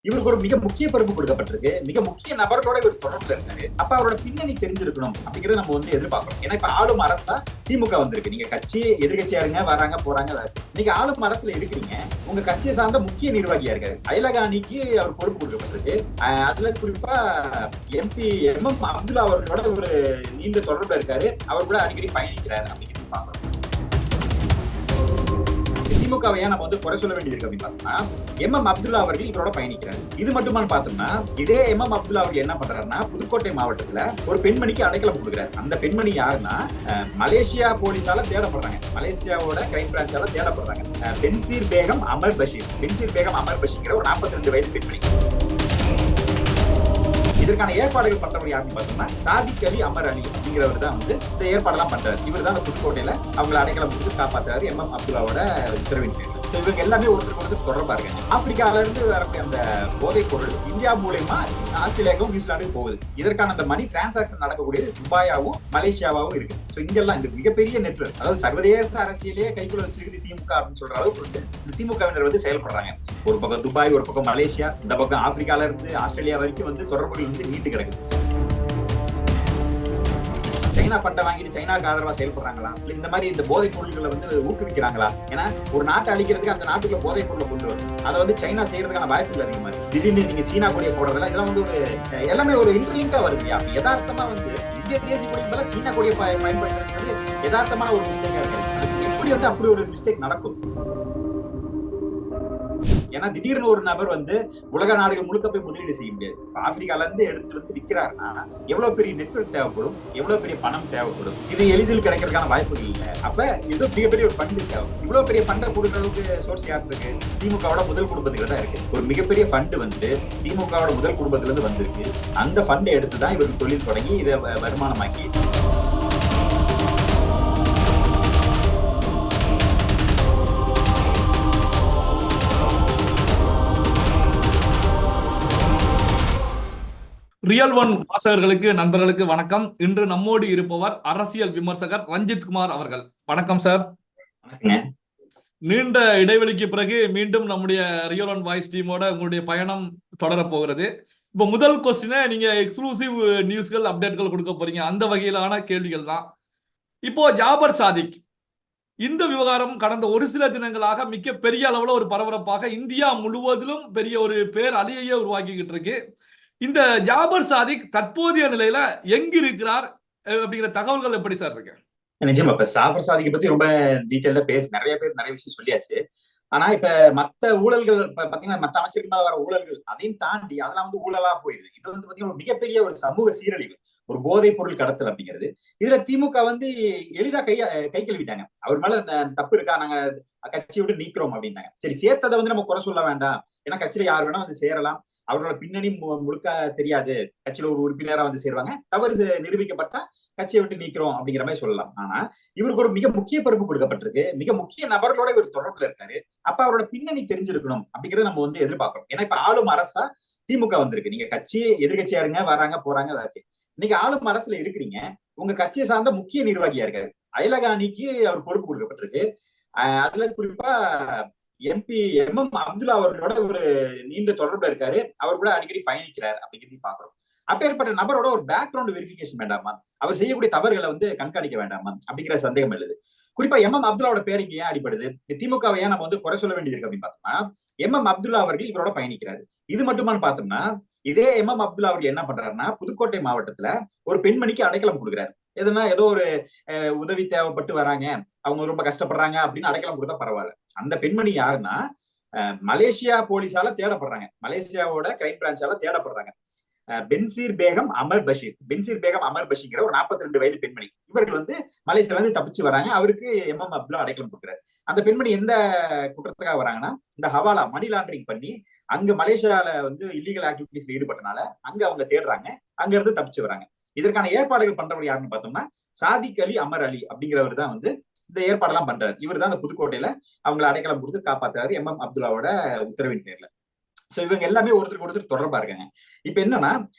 இவருக்கு ஒரு மிக முக்கிய பொறுப்பு கொடுக்கப்பட்டிருக்கு. மிக முக்கிய நபர்களோட இவர் தொடர்புல இருக்காரு. அப்ப அவரோட பின்னணி தெரிஞ்சிருக்கணும் அப்படிங்கறத நம்ம எதிர்பார்க்கிறோம். ஏன்னா இப்ப ஆளும் அரசா திமுக வந்திருக்கு. நீங்க கட்சி எதிர்கட்சியா இருங்க, வராங்க போறாங்க. நீங்க ஆளும் அரசுல இருக்கிறீங்க. உங்க கட்சியை சார்ந்த முக்கிய நிர்வாகியா இருக்காரு. அயலக அணிக்கு அவர் பொறுப்பு கொடுக்கப்பட்டிருக்கு. அதுல குறிப்பா MP MM அப்துல்லா அவர்களோட ஒரு நீண்ட தொடர்புல இருக்காரு. அவர் கூட அடிக்கடி பயணிக்கிறாரு அப்படிங்கிறது பாக்குறோம். திமுகவை நம்ம குறை சொல்ல வேண்டியது இருக்கு அப்படின்னு பார்த்தோம்னா MM அப்துல்லா அவர்கள் இவரோட பயணிக்கிறார். இது மட்டுமான்னு பார்த்தோம்னா இதே MM அப்துல்லா அவர்கள் என்ன பண்றாருன்னா புதுக்கோட்டை மாவட்டத்துல ஒரு பெண்மணிக்கு அடைக்கலம் கொடுக்குறாரு. அந்த பெண்மணி யாருன்னா மலேசியா போலீஸால தேடப்படுறாங்க. மலேசியாவோட கிரைம் பிரான்ச்சால தேடப்படுறாங்க. பென்சீர் பேகம் அமர் பஷீர். பென்சீர் பேகம் அமர் பஷீர் ஒரு 42 வயது பெண்மணி. இதற்கான ஏற்பாடுகள் பண்றவர் யாருன்னு பார்த்தோம்னா சாதிக் அலி அமர் அலி அப்படிங்கிறவர் தான் இந்த ஏற்பாடெல்லாம் பண்றாரு. இவர் தான் புதுக்கோட்டையில அவங்களை அடைக்கலம் கொடுத்து காப்பாத்துறாரு MM அப்துல்லாவோட உத்தரவின் பேர். இவங்க எல்லாமே ஒருத்தருக்கு தொடர்பா இருக்காங்க. ஆப்பிரிக்கால இருந்து வரக்கூடிய அந்த போதைப் பொருள் இந்தியா மூலமா ஆஸ்திரேலியாவுக்கும் நியூசிலாந்துக்கும் போகுது. இதற்கான அந்த மணி டிரான்சாக்சன் நடக்கக்கூடியது துபாயாவும் மலேசியாவும் இருக்கு. இங்கெல்லாம் இந்த மிகப்பெரிய நெட்வொர்க், அதாவது சர்வதேச அரசியலே கைக்குள்ள வச்சிருக்கு திமுக அப்படின்னு சொல்ற அளவுக்கு இந்த திமுகவினர் செயல்படுறாங்க. ஒரு பக்கம் துபாய், ஒரு பக்கம் மலேசியா, இந்த பக்கம் ஆப்பிரிக்கால இருந்து ஆஸ்திரேலியா வரைக்கும் தொடர்புகள் நீட்டு கிடக்குது. சைனா பண்டை வாங்கிட்டு சைனாக்கு ஆதரவா செயல்படுறாங்களா, இல்ல இந்த மாதிரி இந்த போதைப் பொருட்களை ஊக்குவிக்கிறாங்களா? ஏன்னா ஒரு நாட்டை அழிக்கிறதுக்கு அந்த நாட்டுக்குள்ள போதைப் பொருளை கொண்டு வரும். அதை சைனா செய்யறதுக்கான வாய்ப்புகள் அதிகமா இருக்கு. திடீர்னு நீங்க சீனா கொடியை போடுறதுல இதெல்லாம் ஒரு எல்லாமே ஒரு இன்டர்லிங்கா வருது. யதார்த்தமா இந்திய தேசிய கொடிக்கு மேல சீனா கொடியை பயன்படுத்துறது யதார்த்தமான ஒரு மிஸ்டேக்கா இருக்கு. எப்படி அப்படி ஒரு மிஸ்டேக் நடக்கும்? ஏன்னா திடீர்னு ஒரு நபர் உலக நாடுகள் முழுக்க போய் முதலீடு செய்ய முடியாது. ஆப்பிரிக்கால இருந்து எடுத்துட்டு விற்கிறாருன்னா எவ்வளவு பெரிய நெட்வொர்க் தேவைப்படும், எவ்வளவு பெரிய பணம் தேவைப்படும். இது எளிதில் கிடைக்கிறதுக்கான வாய்ப்புகள் இல்லை. அப்ப இது மிகப்பெரிய ஒரு ஃபண்ட் தேவை. இவ்வளவு பெரிய ஃபண்டை கொடுக்குற அளவுக்கு சோர்ஸ் யார் இருக்கு? திமுகவோட முதல் குடும்பத்துக்கு தான் இருக்கு. ஒரு மிகப்பெரிய ஃபண்ட் திமுகவோட முதல் குடும்பத்துல இருந்து வந்திருக்கு. அந்த ஃபண்டை எடுத்துதான் இவருக்கு தொழில் தொடங்கி இதை வருமானமாக்கி ரியல் ஒன் வாசகர்களுக்கு நண்பர்களுக்கு வணக்கம். இன்று நம்மோடு இருப்பவர் அரசியல் விமர்சகர் ரஞ்சித் குமார் அவர்கள். வணக்கம் சார். நீண்ட இடைவெளிக்கு பிறகு மீண்டும் நம்முடைய ரியல் ஒன் வாய்ஸ் டீமோட உங்களுடைய பயணம் தொடர போகிறது. இப்போ முதல் கொஸ்டினை நீங்க எக்ஸ்க்ளூசிவ் நியூஸ்கள் அப்டேட்கள் கொடுக்க போறீங்க. அந்த வகையிலான கேள்விகள் தான். இப்போ ஜாபர் சாதிக் இந்த விவகாரம் கடந்த ஒரு சில தினங்களாக மிக பெரிய அளவுல ஒரு பரபரப்பாக இந்தியா முழுவதிலும் பெரிய ஒரு பேர் அலையையே உருவாக்கிக்கிட்டு இருக்கு. இந்த ஜாபர் சாதிக் தற்போதைய நிலையில எங்க இருக்கிறார் அப்படிங்கிற தகவல்கள் எப்படி சார் இருக்கு? நிச்சயமா இப்ப ஜாபர் சாதிக்கை பத்தி ரொம்ப டீடைல்டா நிறைய பேர் நிறைய விஷயம் சொல்லியாச்சு. ஆனா இப்ப மத்த ஊழல்கள் பாத்தீங்கன்னா மத்த அமைச்சருக்கு மேல வர ஊழல்கள் அதையும் தாண்டி அதெல்லாம் ஊழலா போயிருது. இது பாத்தீங்கன்னா மிகப்பெரிய ஒரு சமூக சீரழிவு, ஒரு போதைப் பொருள் கடத்தல் அப்படிங்கிறது. இதுல திமுக எளிதா கை கழுவிட்டாங்க. அவர் மேல தப்பு இருக்கா, நாங்க கட்சியை விட்டு நீக்கிறோம் அப்படின்னாங்க. சரி, சேர்த்ததை நம்ம குறை சொல்ல வேண்டாம். ஏன்னா கட்சியில யார் வேணா சேரலாம். அவரோட பின்னணி முழுக்க தெரியாது. கட்சியில ஒரு உறுப்பினரா சேருவாங்க. தவறு நிரூபிக்கப்பட்டா கட்சியை விட்டு நீக்கிறோம் அப்படிங்கிற மாதிரி சொல்லலாம். ஆனா இவருக்கு ஒரு மிக முக்கிய பொறுப்பு கொடுக்கப்பட்டிருக்கு. மிக முக்கிய நபர்களோட இவர் தொடர்புல இருக்காரு. அப்ப அவரோட பின்னணி தெரிஞ்சிருக்கணும் அப்படிங்கறத நம்ம எதிர்பார்க்கிறோம். ஏன்னா இப்ப ஆளும் அரசா திமுக வந்திருக்கு. நீங்க கட்சி எதிர்கட்சியா இருங்க, வராங்க போறாங்க. இன்னைக்கு ஆளும் அரசுல இருக்கிறீங்க. உங்க கட்சியை சார்ந்த முக்கிய நிர்வாகியா இருக்காரு. அயலக அணிக்கு அவர் பொறுப்பு கொடுக்கப்பட்டிருக்கு. அதுல குறிப்பா MP MM அப்துல்லா அவர்களோட ஒரு நீண்ட தொடர்புல இருக்காரு. அவர் கூட அடிக்கடி பயணிக்கிறார் அப்படிங்கிறதையும் பாக்குறோம். அப்பேற்பட்ட நபரோட ஒரு பேக்ரவுண்ட் வெரிஃபிகேஷன் வேண்டாமா? அவர் செய்யக்கூடிய தவறுகளை கண்காணிக்க வேண்டாமா அப்படிங்கிற சந்தேகம் எழுது. குறிப்பா MM அப்துல்லாவோட பேர் இங்க ஏன் அடிப்படுது? திமுகவை ஏன் நம்ம குறை சொல்ல வேண்டியது இருக்கு அப்படின்னு பார்த்தோம்னா MM அப்துல்லா அவர்கள் இவரோட பயணிக்கிறாரு. இது மட்டுமான்னு பார்த்தோம்னா இதே MM அப்துல்லா அவர்கள் என்ன பண்றாருன்னா புதுக்கோட்டை மாவட்டத்துல ஒரு பெண்மணிக்கு அடைக்கலம் கொடுக்குறாரு. எதுனா ஏதோ ஒரு உதவி தேவைப்பட்டு வராங்க, அவங்க ரொம்ப கஷ்டப்படுறாங்க அப்படின்னு அடைக்கலம் கொடுத்தா பரவாயில்ல. அந்த பெண்மணி யாருன்னா மலேசியா போலீஸால தேடப்படுறாங்க. மலேசியாவோட கிரைம் பிரான்ச்சால தேடப்படுறாங்க. பென்சீர் பேகம் அமர் பஷீர். பென்சீர் பேகம் அமர் பஷீர் ஒரு 42 வயது பெண்மணி. இவர்கள் மலேசியால இருந்து தப்பிச்சு வராங்க. அவருக்கு MM அப்துல்லா அடைக்கலம் கொடுக்குறாரு. அந்த பெண்மணி எந்த குற்றத்துக்காக வராங்கன்னா இந்த ஹவாலா மணி லாண்டரிங் பண்ணி அங்க மலேசியால இல்லீகல் ஆக்டிவிட்டிஸ்ல ஈடுபட்டனால அங்க அவங்க தேடுறாங்க. அங்க இருந்து தப்பிச்சு வராங்க. இதற்கான ஏற்பாடுகள் பண்றவர் யாருன்னு பார்த்தோம்னா சாதிக் அலி அமர் அலி அப்படிங்கிறவர் தான் இந்த ஏற்பாடெல்லாம் பண்றாரு. இவர் தான் அந்த புதுக்கோட்டையில அவங்களை அடைக்கலம் கொடுத்து காப்பாத்துறாரு MM அப்துல்லாவோட உத்தரவின் பேர்ல. சோ இவங்க எல்லாமே ஒருத்தருக்கு தொடர்பா இருக்காங்க. இப்ப என்னன்னா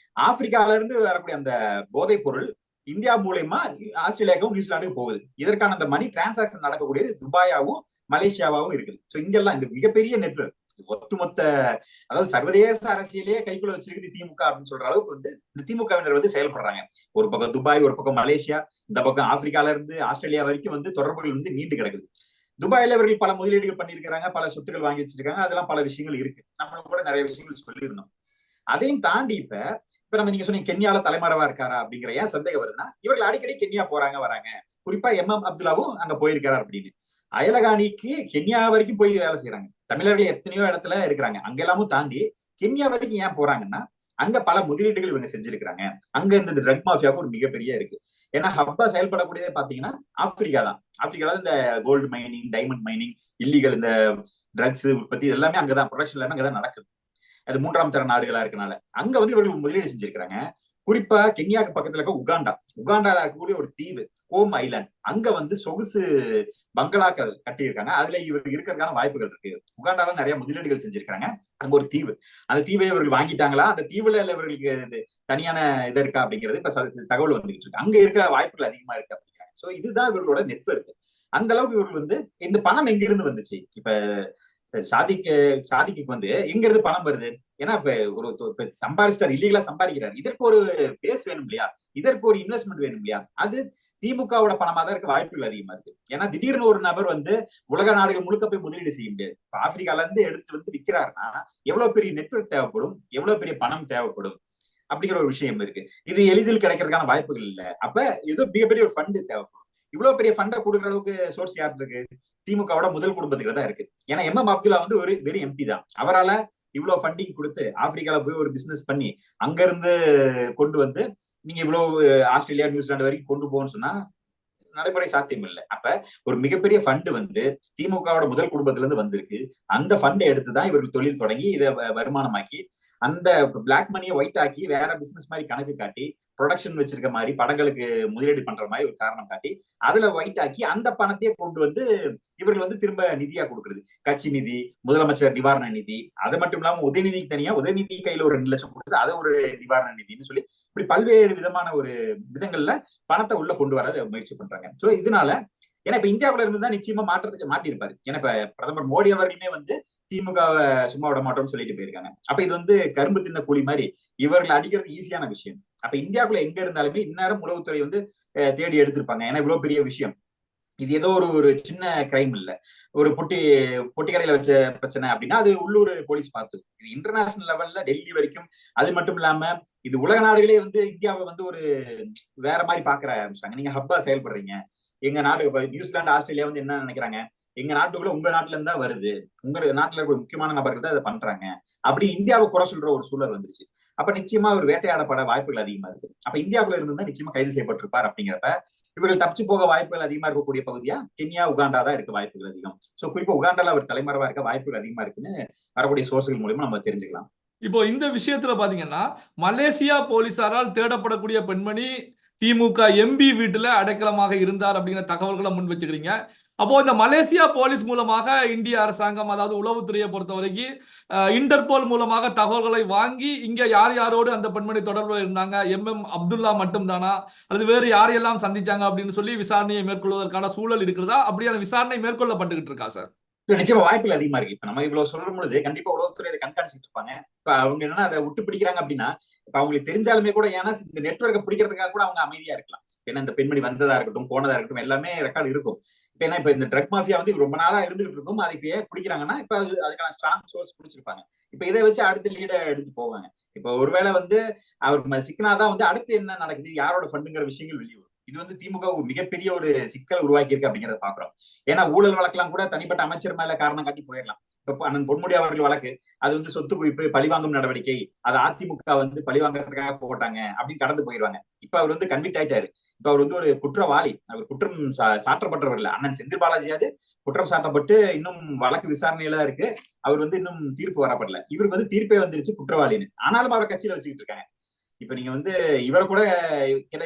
ஆப்பிரிக்கால இருந்து வரக்கூடிய அந்த போதைப் பொருள் இந்தியா மூலமா ஆஸ்திரேலியாவுக்கும் நியூசிலாந்துக்கும் போகுது. இதற்கான அந்த மணி டிரான்சாக்சன் நடக்கக்கூடியது துபாயாவும் மலேசியாவும் இருக்குது. சோ இங்கெல்லாம் இந்த மிகப்பெரிய நெட்வொர்க், ஒட்டுமொத்த அதாவது சர்வதேச அரசியலே கைக்குள்ள வச்சிருக்கு திமுக அப்படின்னு சொல்ற அளவுக்கு வந்து இந்த திமுகவினர் வந்து செயல்படுறாங்க. ஒரு பக்கம் துபாய், ஒரு பக்கம் மலேசியா, இந்த பக்கம் ஆப்பிரிக்கால இருந்து ஆஸ்திரேலியா வரைக்கும் வந்து தொடர்புகள் வந்து நீண்டு கிடக்குது. துபாயில இவர்கள் பல முதலீடுகள் பண்ணியிருக்கிறாங்க, பல சொத்துக்கள் வாங்கி வச்சிருக்காங்க, அதெல்லாம் பல விஷயங்கள் இருக்கு. நம்மளும் கூட நிறைய விஷயங்கள் சொல்லியிருந்தோம். அதையும் தாண்டி இப்ப நம்ம நீங்க சொன்னீங்க கென்யால தலைமறைவா இருக்காரா அப்படிங்கிற ஏன் சந்தேகம் வருதுன்னா, இவர்கள் அடிக்கடி கென்யா போறாங்க வராங்க. குறிப்பா எம் அப்துல்லாவும் அங்க போயிருக்காரு அப்படின்னு. அயலகாணிக்கு கென்யா வரைக்கும் போய் வேலை செய்யறாங்க. தமிழர்கள் எத்தனையோ இடத்துல இருக்கிறாங்க. அங்க எல்லாமும் தாண்டி கென்யா வரைக்கும் ஏன் போறாங்கன்னா, அங்க பல முதலீடுகள் இவங்க செஞ்சிருக்கிறாங்க. அங்க இந்த ட்ரக் மாஃபியாவுக்கு ஒரு மிகப்பெரிய இருக்கு. ஏன்னா ஹப்பா செயல்படக்கூடியதே பாத்தீங்கன்னா ஆப்பிரிக்கா தான். ஆப்பிரிக்கால இந்த gold mining, diamond mining, illegal இந்த ட்ரக்ஸ் உற்பத்தி எல்லாமே அங்கதான், ப்ரொடக்ஷன் எல்லாமே அங்கதான் நடக்குது. அது மூன்றாம் தர நாடுகளா இருக்கனால அங்க வந்து இவர்கள் முதலீடு செஞ்சிருக்கிறாங்க. குறிப்பா கென்யாக்கு பக்கத்துல இருக்க உகாண்டால இருக்கக்கூடிய ஒரு தீவு கோம் ஐலாண்ட், அங்க வந்து சொகுசு பங்களாக்கள் கட்டியிருக்காங்க. அதுல இவர் இருக்கிறதுக்கான வாய்ப்புகள் இருக்கு. உகாண்டால நிறைய முதலீடுகள் செஞ்சிருக்காங்க. அங்க ஒரு தீவு, அந்த தீவை இவர்கள் வாங்கிட்டாங்களா, அந்த தீவுல இவர்களுக்கு தனியான இது இருக்கா அப்படிங்கிறது இப்ப தகவல் வந்துகிட்டு இருக்கு. அங்க இருக்கிற வாய்ப்புகள் அதிகமா இருக்கு அப்படிங்கிறாங்க. சோ இதுதான் இவர்களோட நெட்வொர்க். அந்த அளவுக்கு இவர்கள் வந்து இந்த பணம் எங்க இருந்து வந்துச்சு? இப்ப சாதிக்கு வந்து எங்க இருந்து பணம் வருது? ஏன்னா இப்ப ஒரு சம்பாதிச்சிட்டார், இல்லீகலா சம்பாதிக்கிறார். இதற்கு ஒரு பேஸ் வேணும் இல்லையா? இதற்கு ஒரு இன்வெஸ்ட்மெண்ட் வேணும் இல்லையா? அது திமுகவோட பணமா தான் இருக்க வாய்ப்புகள் அதிகமா இருக்கு. ஏன்னா திடீர்னு ஒரு நபர் வந்து உலக நாடுகள் முழுக்க போய் முதலீடு செய்ய முடியாது. இப்ப ஆப்பிரிக்கால இருந்து எடுத்துட்டு வந்து விற்கிறாருன்னா எவ்வளவு பெரிய நெட்வொர்க் தேவைப்படும், எவ்வளவு பெரிய பணம் தேவைப்படும் அப்படிங்கிற ஒரு விஷயம் இருக்கு. இது எளிதில் கிடைக்கிறதுக்கான வாய்ப்புகள் இல்ல. அப்ப ஏதோ மிகப்பெரிய ஒரு ஃபண்ட் தேவைப்படும். இவ்வளவு பெரிய ஃபண்டை கொடுக்குற அளவுக்கு சோர்ஸ் யார் இருக்கு? திமுகவோட முதல் குடும்பத்துக்கு தான் இருக்கு. ஏன்னா அப்துல்லா வந்து ஒரு வெறும் எம்பி தான். அவரால இவ்வளவு ஃபண்டிங் கொடுத்து ஆப்பிரிக்கால போய் ஒரு பிசினஸ் பண்ணி அங்க இருந்து கொண்டு வந்து நீங்க இவ்வளவு ஆஸ்திரேலியா, நியூசிலாந்து வரைக்கும் கொண்டு போகணும்னு சொன்னா நடைமுறை சாத்தியம் இல்லை. அப்ப ஒரு மிகப்பெரிய ஃபண்ட் வந்து திமுகவோட முதல் குடும்பத்துல இருந்து வந்திருக்கு. அந்த ஃபண்டை எடுத்துதான் இவர்கள் தொழில் தொடங்கி இதை வருமானமாக்கி அந்த பிளாக் மணியை ஒயிட் ஆக்கி வேற பிசினஸ் மாதிரி கணக்கு காட்டி ப்ரொடக்ஷன் வச்சிருக்க மாதிரி படங்களுக்கு முதலீடு பண்ற மாதிரி ஒரு காரணம் காட்டி அதுல ஒயிட் ஆக்கி அந்த பணத்தையே கொண்டு வந்து இவர்கள் வந்து திரும்ப நிதியா கொடுக்குறது. கட்சி நிதி, முதலமைச்சர் நிவாரண நிதி, அது மட்டும் இல்லாம உதயநிதிக்கு தனியா உதயநிதி கையில ஒரு 2 லட்சம் கொடுத்து அதை ஒரு நிவாரண நிதினு சொல்லி இப்படி பல்வேறு விதமான ஒரு விதங்கள்ல பணத்தை உள்ள கொண்டு வர முயற்சி பண்றாங்க. சோ இதனால ஏன்னா இப்ப இந்தியாவுல இருந்து தான் நிச்சயமா மாற்றத்துக்கு மாட்டியிருப்பாரு. ஏன்னா இப்ப பிரதமர் மோடி அவர்களுமே வந்து திமுகவை சும்மா விட மாட்டோம்னு சொல்லிட்டு போயிருக்காங்க. அப்ப இது வந்து கரும்பு தின்ன கூலி மாதிரி இவர்கள் அடிக்கிறது ஈஸியான விஷயம். அப்ப இந்தியாவுக்குள்ள எங்க இருந்தாலுமே இந்நேரம் உளவுத்துறை வந்து தேடி எடுத்திருப்பாங்க. ஏன்னா இவ்வளவு பெரிய விஷயம். இது ஏதோ ஒரு சின்ன கிரைம் இல்ல, ஒரு பொட்டி கடையில வச்ச பிரச்சனை அப்படின்னா அது உள்ளூர் போலீஸ் பார்த்து, இது இன்டர்நேஷனல் லெவல்ல டெல்லி வரைக்கும். அது மட்டும் இல்லாம இது உலக நாடுகளே வந்து இந்தியாவை வந்து ஒரு வேற மாதிரி பாக்குற ஆரம்பிச்சாங்க. நீங்க ஹப்பா செயல்படுறீங்க. எங்க நாடு நியூசிலாந்து, ஆஸ்திரேலியா வந்து என்ன நினைக்கிறாங்க, எங்க நாட்டுக்குள்ள உங்க நாட்டுல இருந்து தான் வருது, உங்க நாட்டுல இருக்க முக்கியமான நபர்கள் தான் இதை பண்றாங்க அப்படி இந்தியாவை குறை சொல்ற ஒரு சூழல் வந்துருச்சு. அப்ப நிச்சயமா ஒரு வேட்டையாடப்பட வாய்ப்புகள் அதிகமா இருக்கு. அப்ப இந்தியாவுல இருந்து தான் நிச்சயமா கைது செய்யப்பட்டிருப்பார். அப்படிங்கிறப்ப இவர்கள் தப்பிச்சு போக வாய்ப்புகள் அதிகமா இருக்கக்கூடிய பகுதியா கென்யா, உகாண்டா தான் இருக்க வாய்ப்புகள் அதிகம். சோ குறிப்பா உகாண்டால அவர் தலைமறைவா இருக்க வாய்ப்புகள் அதிகமா இருக்குன்னு வரக்கூடிய சோர்ஸ்கள் மூலமா நம்ம தெரிஞ்சுக்கலாம். இப்போ இந்த விஷயத்துல பாத்தீங்கன்னா மலேசியா போலீசாரால் தேடப்படக்கூடிய பெண்மணி திமுக எம்பி வீட்டுல அடைக்கலமாக இருந்தார் அப்படிங்கிற தகவல்களை முன் வச்சுக்கிறீங்க. அப்போ இந்த மலேசியா போலீஸ் மூலமாக இந்திய அரசாங்கம், அதாவது உளவுத்துறையை பொறுத்த வரைக்கும் இன்டர்போல் மூலமாக தகவல்களை வாங்கி இங்க யார் யாரோடு அந்த பெண்மணி தொடர்பில் இருந்தாங்க, அப்துல்லா மட்டும் தானா அல்லது வேறு யாரையெல்லாம் சந்திச்சாங்க அப்படின்னு சொல்லி விசாரணையை மேற்கொள்வதற்கான சூழல் இருக்கிறதா? அப்படியான விசாரணை மேற்கொள்ளப்பட்டுகிட்டு இருக்கா சார்? நிச்சயமா வாய்ப்புகள் அதிகமா இருக்கு. இப்ப நம்ம இவ்வளவு சொல்லும் பொழுது கண்டிப்பா உளவுத்துறை அதை கண்காணிச்சுட்டு இருப்பாங்க. இப்ப அவங்க என்னன்னா அதை விட்டு பிடிக்கிறாங்க அப்படின்னா இப்ப அவங்களுக்கு தெரிஞ்சாலுமே கூட, ஏன்னா இந்த நெட்வொர்க்கை பிடிக்கிறதுக்காக கூட அவங்க அமைதியா இருக்கலாம். ஏன்னா இந்த பெண்மணி வந்ததா இருக்கட்டும், போனதா இருக்கட்டும், எல்லாமே ரெக்கார்டு இருக்கும். இப்ப ஏன்னா இப்ப இந்த ட்ரக் மாஃபியா வந்து ரொம்ப நாளா இருந்துகிட்டு இருக்கும். அதை இப்ப ஏன் பிடிக்கிறாங்கன்னா இப்ப அதுக்கான ஸ்ட்ராங் சோர்ஸ் பிடிச்சிருப்பாங்க. இப்ப இதை வச்சு அடுத்த லீட எடுத்து போவாங்க. இப்ப ஒருவேளை வந்து அவர் சிக்கனாதான் வந்து அடுத்து என்ன நடக்குது, யாரோட ஃபண்டுங்கிற விஷயங்கள் வெளியே வரும். இது வந்து திமுக மிகப்பெரிய ஒரு சிக்கல் உருவாக்கி இருக்கு அப்படிங்கறத பாக்குறோம். ஏன்னா ஊழல் வழக்கெல்லாம் கூட தனிப்பட்ட அமைச்சர் மேல காரணம் காட்டி போயிடலாம். இப்ப அண்ணன் பொன்முடி அவர்கள் வழக்கு, அது வந்து சொத்து குவிப்பு, பழிவாங்கும் நடவடிக்கை, அது அதிமுக வந்து பழிவாங்கறதுக்காக போட்டாங்க அப்படின்னு கடந்து போயிருவாங்க. இப்ப அவர் வந்து கன்விக்ட் ஆயிட்டாரு. இப்ப அவர் வந்து ஒரு குற்றவாளி. அவர் குற்றம் சாற்றப்பட்டவர் இல்ல. அண்ணன் செந்தில் பாலாஜியாவது குற்றம் சாட்டப்பட்டு இன்னும் வழக்கு விசாரணையில தான் இருக்கு. அவர் வந்து இன்னும் தீர்ப்பு வரப்படல. இவருக்கு வந்து தீர்ப்பே வந்துருச்சு குற்றவாளின்னு. ஆனாலும் அவரை கட்சியில வச்சுக்கிட்டு இருக்காங்க. இப்ப நீங்க வந்து இவரை கூட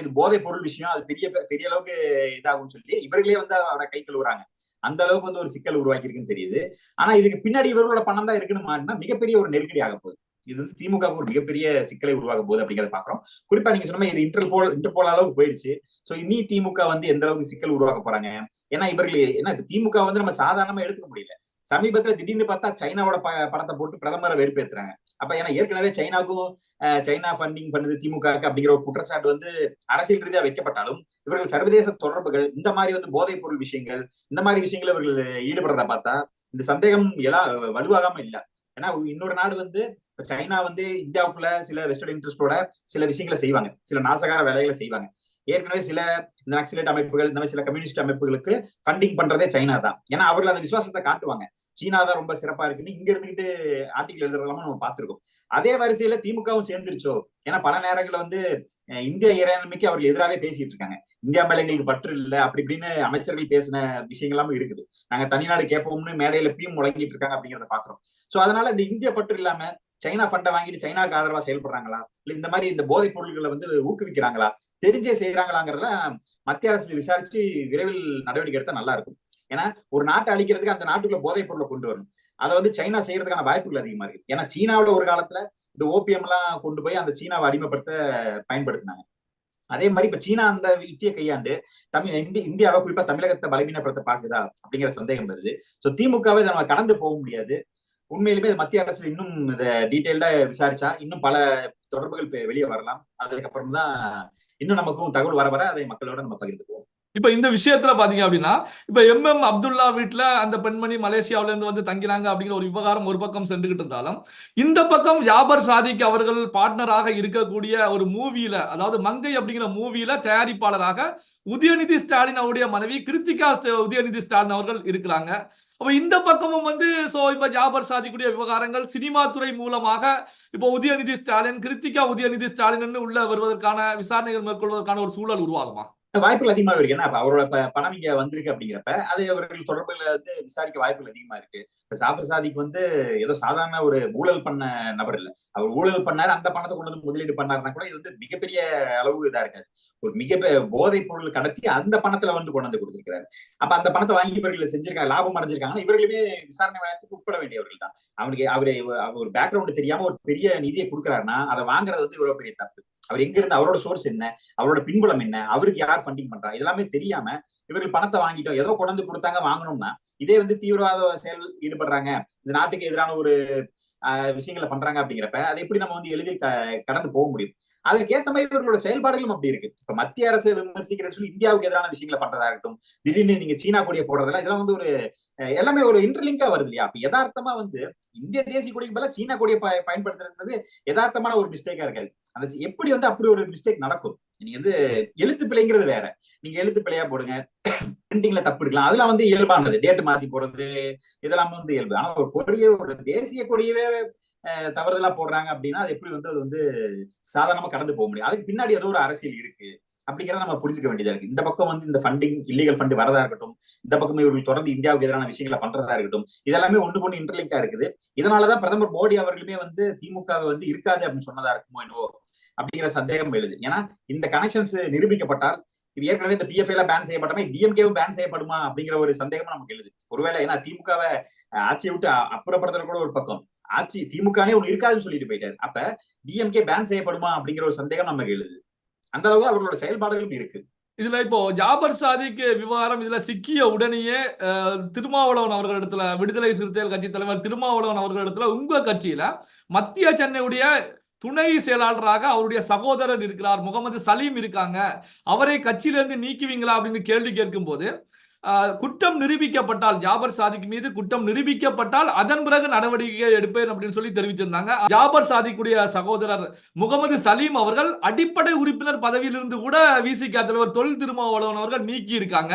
இது போதை பொருள் விஷயம், அது பெரிய அளவுக்கு இதாகும் சொல்லி இவர்களே வந்து அவரை கை கழுவுறாங்க. அந்த அளவுக்கு வந்து ஒரு சிக்கல் உருவாக்கி இருக்குன்னு தெரியுது. ஆனா இதுக்கு பின்னாடி இவர்களோட பணம் தான் இருக்குன்னு மாறினா மிகப்பெரிய ஒரு நெருக்கடி ஆக போகுது. இது வந்து திமுக ஒரு மிகப்பெரிய சிக்கலை உருவாக போகுது அப்படிங்கிறத பாக்குறோம். குறிப்பா நீங்க சொன்ன இது இன்டர்போல் அளவுக்கு போயிருச்சு. சோ இனி திமுக வந்து எந்த அளவுக்கு சிக்கல் உருவாக்க போறாங்க? ஏன்னா இவர்கள் என்ன திமுக வந்து நம்ம சாதாரணமா எடுத்துக்க முடியல. சமீபத்துல திடீர்னு பார்த்தா சைனாவோட படத்தை போட்டு பிரதமரை வெறுப்பேத்துறாங்க. அப்ப ஏன்னா ஏற்கனவே சைனாவுக்கும் சைனா ஃபண்டிங் பண்ணுது திமுக அப்படிங்கிற ஒரு குற்றச்சாட்டு வந்து அரசியல் ரீதியா வைக்கப்பட்டாலும் இவர்கள் சர்வதேச தொடர்புகள் இந்த மாதிரி வந்து போதைப் பொருள் விஷயங்கள் இந்த மாதிரி விஷயங்கள் இவர்கள் ஈடுபடுறத பார்த்தா இந்த சந்தேகம் எல்லாம் வலுவாகாம இல்ல. ஏன்னா இன்னொரு நாடு வந்து சைனா வந்து இந்தியாவுக்குள்ள சில வெஸ்டர்ன் இன்ட்ரெஸ்டோட சில விஷயங்களை செய்வாங்க, சில நாசகார வேலைகளை செய்வாங்க. ஏற்கனவே சில இந்த நக்சலைட் அமைப்புகள் இந்த மாதிரி சில கம்யூனிஸ்ட் அமைப்புகளுக்கு ஃபண்டிங் பண்றதே சைனா தான். ஏன்னா அவர்கள் அந்த விசுவாசத்தை காட்டுவாங்க, சீனா தான் ரொம்ப சிறப்பா இருக்குன்னு இங்க இருந்துகிட்டு ஆர்டிகல் எழுதுறதெல்லாம் நம்ம பார்த்திருக்கோம். அதே வரிசையில திமுகவும் சேர்ந்துருச்சோ. ஏன்னா பல நேரங்களில் வந்து இந்திய இறையாண்மைக்கு அவர்கள் எதிராகவே பேசிட்டு இருக்காங்க. இந்தியா மேல எங்களுக்கு பற்று இல்லை அப்படி இப்படின்னு அமைச்சர்கள் பேசின விஷயங்கள்லாமும் இருக்குது. நாங்க தனிநாடு கேட்போம்னு மேடையில பியும் முழங்கிட்டு இருக்காங்க அப்படிங்கிறத பாக்குறோம். சோ அதனால இந்த இந்திய பற்று இல்லாம சைனா ஃபண்டை வாங்கிட்டு சைனாவுக்கு ஆதரவா செயல்படுறாங்களா, இல்ல இந்த மாதிரி இந்த போதைப் பொருட்களை வந்து ஊக்குவிக்கிறாங்களா, தெரிஞ்சே செய்யறாங்களாங்கிறத மத்திய அரசு விசாரிச்சு விரைவில் நடவடிக்கை எடுத்தா நல்லா இருக்கும். ஏன்னா ஒரு நாட்டை அழிக்கிறதுக்கு அந்த நாட்டுக்குள்ள போதைப் பொருளை கொண்டு வரணும். அதை வந்து சைனா செய்யறதுக்கான வாய்ப்புகள் அதிகமா இருக்கு. ஏன்னா சீனாவோட ஒரு காலத்துல இந்த ஓபிஎம் எல்லாம் கொண்டு போய் அந்த சீனாவை அடிமைப்படுத்த பயன்படுத்தினாங்க. அதே மாதிரி இப்ப சீனா அந்த யுத்தியை கையாண்டு இந்தியாவை குறிப்பா தமிழகத்தை பலவீனப்படுத்த பாக்குதா அப்படிங்கிற சந்தேகம் வருது. சோ திமுகவை நம்ம கடந்து போக முடியாது. உண்மையிலுமே மத்திய அரசு இன்னும் இதை டீட்டெயில்டா விசாரிச்சா இன்னும் பல தொடர்புகள் வெளியே வரலாம். அதுக்கப்புறம் தான் இன்னும் நமக்கும் தகவல் வர வர அதை மக்களோட நம்ம பகிர்ந்துக்குவோம். இப்ப இந்த விஷயத்துல பாத்தீங்க அப்படின்னா, இப்ப எம் அப்துல்லா வீட்டுல அந்த பெண்மணி மலேசியாவில இருந்து வந்து தங்கினாங்க அப்படிங்கிற ஒரு விவகாரம் ஒரு பக்கம் சென்றுகிட்டு இருந்தாலும், இந்த பக்கம் ஜாபர் சாதிக் அவர்கள் பார்ட்னராக இருக்கக்கூடிய ஒரு மூவியில, அதாவது மங்கை அப்படிங்கிற மூவியில தயாரிப்பாளராக உதயநிதி ஸ்டாலின் அவருடைய மனைவி கிருத்திகா உதயநிதி ஸ்டாலின் அவர்கள் இருக்கிறாங்க. அப்ப இந்த பக்கமும் வந்து இப்ப ஜாபர் சாதிக்குடைய விவகாரங்கள் சினிமா துறை மூலமாக இப்போ உதயநிதி ஸ்டாலின், கிருத்திகா உதயநிதி ஸ்டாலின் உள்ள வருவதற்கான விசாரணைகள் மேற்கொள்வதற்கான ஒரு சூழல் உருவாகுமா? வாய்ப்புகள் அதிகமா இருக்கு. ஏன்னா அவரோட பணம் இங்க வந்திருக்கு அப்படிங்கிறப்ப அதை அவர்கள் தொடர்புல வந்து விசாரிக்க வாய்ப்புகள் அதிகமா இருக்கு. ஜாபர் சாதிக் வந்து ஏதோ சாதாரண ஒரு ஊழல் பண்ண நபர் இல்ல. அவர் ஊழல் பண்ணாரு, அந்த பணத்தை கொண்டு வந்து முதலீடு பண்ணாருன்னா கூட இது வந்து மிகப்பெரிய அளவு இதா இருக்காது. ஒரு போதைப் பொருள் கடத்தி அந்த பணத்துல வந்து கொண்டு வந்து கொடுத்திருக்கிறாரு. அப்ப அந்த பணத்தை வாங்கி இவர்கள் செஞ்சிருக்காங்க, லாபம் அடைஞ்சிருக்காங்கன்னா இவர்களுமே விசாரணை வழக்குக்கு உட்பட வேண்டியவர்கள் தான். அவருக்கு ஒரு பேக்ரவுண்ட் தெரியாம ஒரு பெரிய நிதியை கொடுக்குறாருன்னா அதை வாங்குறது வந்து இவ்வளவு பெரிய தப்பு. அவர் எங்க இருந்து, அவரோட சோர்ஸ் என்ன, அவரோட பின்புலம் என்ன, அவருக்கு யார் ஃபண்டிங் பண்றா, இதெல்லாமே தெரியாம இவர்கள் பணத்தை வாங்கிட்டோம் ஏதோ கொண்டு வந்து கொடுத்தாங்க வாங்கணும்னா, இதே வந்து தீவிரவாத செயல் ஈடுபடுறாங்க, இந்த நாட்டுக்கு எதிரான ஒரு விஷயங்களை பண்றாங்க அப்படிங்கிறப்ப அதை எப்படி நம்ம வந்து எளிதில் கடந்து போக முடியும்? அதற்கேற்ற மாதிரி இவர்களோட செயல்பாடுகளும் அப்படி இருக்கு. இப்ப மத்திய அரசு விமர்சிக்கிறேன்னு சொல்லி இந்தியாவுக்கு எதிரான விஷயங்களை பண்றதா இருக்கட்டும், திடீர்னு நீங்க சீனா கொடியை போடுறதெல்லாம் இதெல்லாம் வந்து ஒரு எல்லாமே ஒரு இன்டர்லிங்கா வருது இல்லையா? அப்ப யதார்த்தமா வந்து இந்திய தேசிய கொடிக்கு பதிலா சீனா கொடியை பயன்படுத்துறது யதார்த்தமான ஒரு மிஸ்டேக்கா இருக்காது. அந்த எப்படி வந்து அப்படி ஒரு மிஸ்டேக் நடக்கும்? நீங்க வந்து எழுத்து பிழைங்கிறது வேற, நீங்க எழுத்து பிழையா போடுங்க, பிரிண்டிங்ல தப்பு இருக்கலாம், அதெல்லாம் வந்து இயல்பானது. டேட் மாத்தி போடுறது இதெல்லாம் வந்து இயல்பு. ஆனா ஒரு கொடியே, ஒரு தேசிய கொடியவே தவறுதலா போடுறாங்க அப்படின்னா அது எப்படி வந்து அது வந்து சாதாரணமா கடந்து போக முடியும்? அதுக்கு பின்னாடி ஏதோ ஒரு அரசியல் இருக்கு அப்படிங்கிறத நம்ம புரிஞ்சுக்க வேண்டியதா இருக்கு. இந்த பக்கம் வந்து இந்த ஃபண்டிங், இல்லீகல் ஃபண்ட் வரதா இருக்கட்டும், இந்த பக்கம் இவர்கள் தொடர்ந்து இந்தியாவுக்கு எதிரான விஷயங்களை பண்றதா இருக்கட்டும், இதெல்லாமே ஒன்று கொண்டு இன்டர்லிங்கா இருக்குது. இதனாலதான் பிரதமர் மோடி அவர்களுமே வந்து திமுக வந்து இருக்காது அப்படின்னு சொன்னதா இருக்குமோ என்னவோ அப்படிங்கிற சந்தேகம் எழுது. ஏன்னா இந்த கனெக்ஷன்ஸ் நிரூபிக்கப்பட்டால் ஏற்கனவே இந்த பிஎஃப்ஐ எல்லாம் பேன் செய்யப்பட்டமே டிஎம்கேவும் பேன் செய்யப்படுமா அப்படிங்கிற ஒரு சந்தேகமும் நமக்கு எழுது. ஒருவேளை ஏன்னா திமுகவை ஆட்சியை விட்டு அப்புறப்படுத்துறது கூட ஒரு பக்கம், ஆட்சி திமுகனே ஒண்ணு இருக்காதுன்னு சொல்லிட்டு போயிட்டாரு. அப்ப டிஎம்கே பேன் செய்யப்படுமா அப்படிங்கிற ஒரு சந்தேகம் நமக்கு எழுது. அந்த அளவுக்கு அவர்களோட செயல்பாடுகளும் இருக்கு. இதுல இப்போ ஜாபர் சாதிக் விவகாரம் இதுல சிக்கிய உடனேயே திருமாவளவன் அவர்களிடத்துல, விடுதலை சிறுத்தைகள் கட்சி தலைவர் திருமாவளவன் அவர்களிடத்துல உங்க கட்சியில மத்திய சென்னையுடைய துணை செயலாளராக அவருடைய சகோதரர் இருக்கிறார், முகமது சலீம் இருக்காங்க, அவரை கட்சியிலிருந்து நீக்குவீங்களா அப்படின்னு கேள்வி கேட்கும் போது, குற்றம் நிரூபிக்கப்பட்டால், ஜாபர் சாதிக் மீது குற்றம் நிரூபிக்கப்பட்டால் அதன் பிறகு நடவடிக்கை எடுப்பேன் அப்படின்னு சொல்லி தெரிவிச்சிருந்தாங்க. ஜாபர் சாதிக்குடைய சகோதரர் முகமது சலீம் அவர்கள் அடிப்படை உறுப்பினர் பதவியிலிருந்து கூட விசிக தலைவர் தொல் திருமாவளவன் அவர்கள் நீக்கி இருக்காங்க.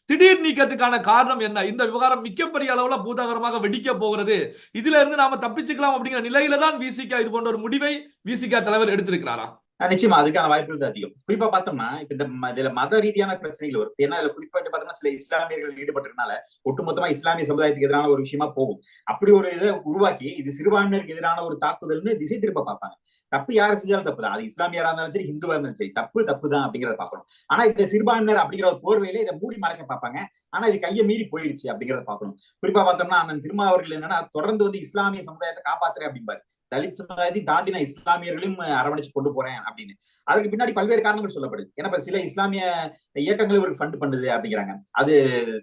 திடீர் நீக்கத்துக்கான காரணம் என்ன? இந்த விவகாரம் மிகப்பெரிய அளவுல பூதாகரமாக வெடிக்க போகிறது, இதுல இருந்து நாம தப்பிச்சுக்கலாம் அப்படிங்கிற நிலையில தான் விசிக இது போன்ற ஒரு முடிவை விசிக தலைவர் எடுத்திருக்கிறாரா? நிச்சயமா அதுக்கான வாய்ப்புகள் தான் அதிகம். குறிப்பா பார்த்தோம்னா இப்ப இதுல மத ரீதியான பிரச்சனைகள் வரும். ஏன்னா இதுல குறிப்பிட்டு பார்த்தோம்னா சில இஸ்லாமியர்கள் ஈடுபட்டதுனால ஒட்டுமொத்தமா இஸ்லாமிய சமுதாயத்துக்கு எதிரான ஒரு விஷயமா போகும். அப்படி ஒரு இதை உருவாக்கி இது சிறுபான்மையினருக்கு எதிரான ஒரு தாக்குதல்னு திசை திருப்ப பார்ப்பாங்க. தப்பு யாரு செஞ்சாலும் தப்பு தான், அது இஸ்லாமியரா இருந்தாலும் சரி, ஹிந்துவா இருந்தாலும் சரி, தப்பு தான் அப்படிங்கிறத பார்க்கணும். ஆனா இந்த சிறுபான்மையினர் அப்படிங்கிற ஒரு போர்வையில இதை மூடி மறைக்க பார்ப்பாங்க. ஆனா இது கையை மீறி போயிருச்சு அப்படிங்கிறத பார்க்கணும். குறிப்பா பார்த்தோம்னா அண்ணன் திருமா அவர்கள் என்னன்னா தொடர்ந்து வந்து இஸ்லாமிய சமுதாயத்தை காப்பாத்துறேன் அப்படிம்பாரு. தலித் சமுதாயத்தை தாண்டி நான் இஸ்லாமியர்களையும் அரவணைச்சு கொண்டு போறேன் அப்படின்னு. அதுக்கு பின்னாடி பல்வேறு காரணங்கள் சொல்லப்படுது. ஏன்னா இப்ப சில இஸ்லாமிய இயக்கங்கள் இவருக்கு ஃபண்ட் பண்ணுது அப்படிங்கிறாங்க. அது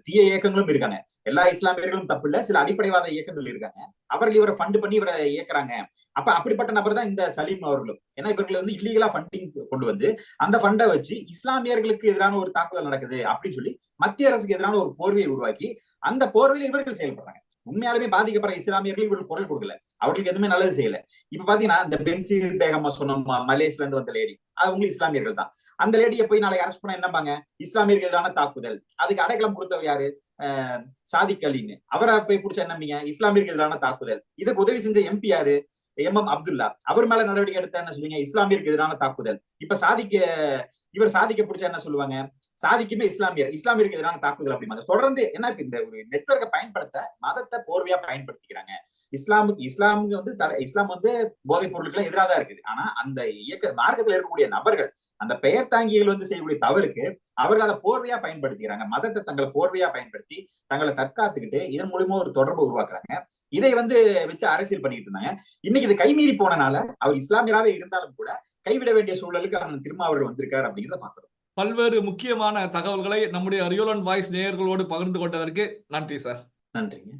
தீய இயக்கங்களும் இருக்காங்க. எல்லா இஸ்லாமியர்களும் தப்பு இல்ல, சில அடிப்படைவாத இயக்கங்கள் இருக்காங்க, அவர்கள் இவரை ஃபண்ட் பண்ணி இவரை இயக்குறாங்க. அப்ப அப்படிப்பட்ட நபர் தான் இந்த சலீம் அவர்களும். ஏன்னா இவர்கள் வந்து இல்லீகலா ஃபண்டிங் கொண்டு வந்து அந்த ஃபண்டை வச்சு இஸ்லாமியர்களுக்கு எதிரான ஒரு தாக்குதல் நடக்குது அப்படின்னு சொல்லி மத்திய அரசுக்கு எதிரான ஒரு போர்வையை உருவாக்கி அந்த போர்வையில இவர்கள் செயல்படுறாங்க. உண்மையாலுமே பாதிக்கப்படுற இஸ்லாமியர்கள் இவர்கள் குரல் கொடுக்கல, அவர்களுக்கு எதுவுமே நல்லது செய்யல. இப்ப பாத்தீங்கன்னா இந்த பென்சீர் பேகமா சொன்ன மலேசியால இருந்து வந்த லேடி, அவங்களும் இஸ்லாமியர்கள் தான். அந்த லேடியை போய் நாளைக்கு அரெஸ்ட் பண்ண என்னப்பாங்க, இஸ்லாமியர்கள் எதிரான தாக்குதல், அதுக்கு அடைக்கலம் கொடுத்தவர் யாரு, சாதிக் அலின்னு, அவரை போய் பிடிச்ச என்னம்பீங்க, இஸ்லாமியர்கள் எதிரான தாக்குதல். இதுக்கு உதவி செஞ்ச எம்பி யாரு, MM அப்துல்லா, அவர் மேல நடவடிக்கை எடுத்த என்ன சொல்லுவீங்க, இஸ்லாமியருக்கு எதிரான தாக்குதல். இப்ப இவர் சாதிக்க பிடிச்சா என்ன சொல்லுவாங்க, சாதிக்குமே இஸ்லாமியருக்கு எதிரான தாக்குதல் அப்படிமா. தொடர்ந்து என்ன இந்த ஒரு நெட்வொர்க்கை பயன்படுத்த மதத்தை போர்வையா பயன்படுத்திக்கிறாங்க. இஸ்லாமுக்கு வந்து இஸ்லாம் வந்து போதைப் பொருட்கள் எதிராக தான் இருக்குது. ஆனா அந்த மார்க்கத்தில் இருக்கக்கூடிய நபர்கள், அந்த பெயர் தாங்கிகள் வந்து செய்யக்கூடிய தவறுக்கு அவர்கள் அதை போர்வையா பயன்படுத்திக்கிறாங்க. மதத்தை தங்களை போர்வையா பயன்படுத்தி தங்களை தற்காத்துக்கிட்டு இதன் மூலியமா ஒரு தொடர்பு உருவாக்குறாங்க. இதை வந்து வச்சு அரசியல் பண்ணிட்டு இருந்தாங்க. இன்னைக்கு இது கைமீறி போனனால அவர் இஸ்லாமியராகவே இருந்தாலும் கூட கைவிட வேண்டிய சூழலுக்கு திரும்ப அவர் வந்திருக்காரு அப்படிங்கிறத பாக்குறோம். பல்வேறு முக்கியமான தகவல்களை நம்முடைய ரியல் ஒன் வாய்ஸ் நேயர்களோடு பகிர்ந்து கொண்டதற்கு நன்றி சார். நன்றிங்க.